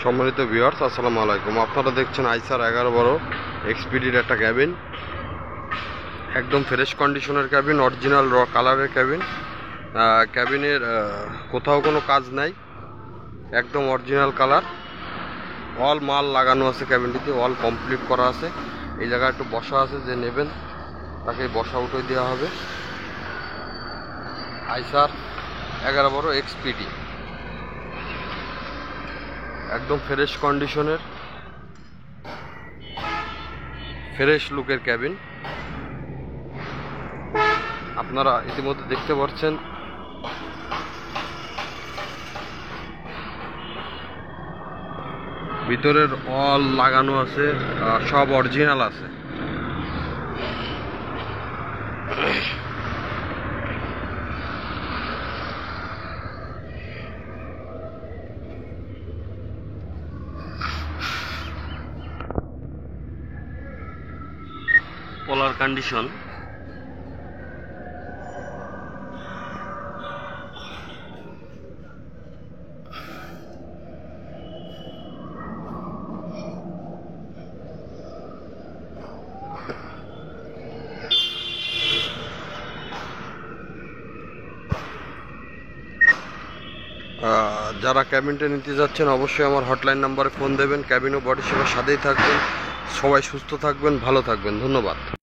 সম্মানিত ভিউয়ার্স, আসসালামু আলাইকুম। আপনারা দেখছেন আইসার 1112 এক্সপিডির একটা ক্যাবিন, একদম ফ্রেশ কন্ডিশনের ক্যাবিন, অরিজিনাল র কালারের ক্যাবিন। ক্যাবিনের কোথাও কোনো কাজ নাই, একদম অরিজিনাল কালার। অল মাল লাগানো আছে ক্যাবিনটিতে, অল কমপ্লিট করা আছে। এই জায়গায় একটু বসা আছে, যে নেবেন তাকে বসা উঠে দেওয়া হবে। আইসার 1112 এক্সপিডি, একদম ফ্রেশ কন্ডিশনের, ফ্রেশ লুকের ক্যাবিন। আপনারা ইতিমধ্যে দেখতে পাচ্ছেন ভিতরের অল লাগানো আছে, সব অরিজিনাল আছে। পোলার কন্ডিশন, যারা ক্যাবিনটা নিতে যাচ্ছেন অবশ্যই আমার হটলাইন নাম্বারে ফোন দেবেন। ক্যাবিন ও বডি সেবার সাথেই থাকবেন। সবাই সুস্থ থাকবেন, ভালো থাকবেন। ধন্যবাদ।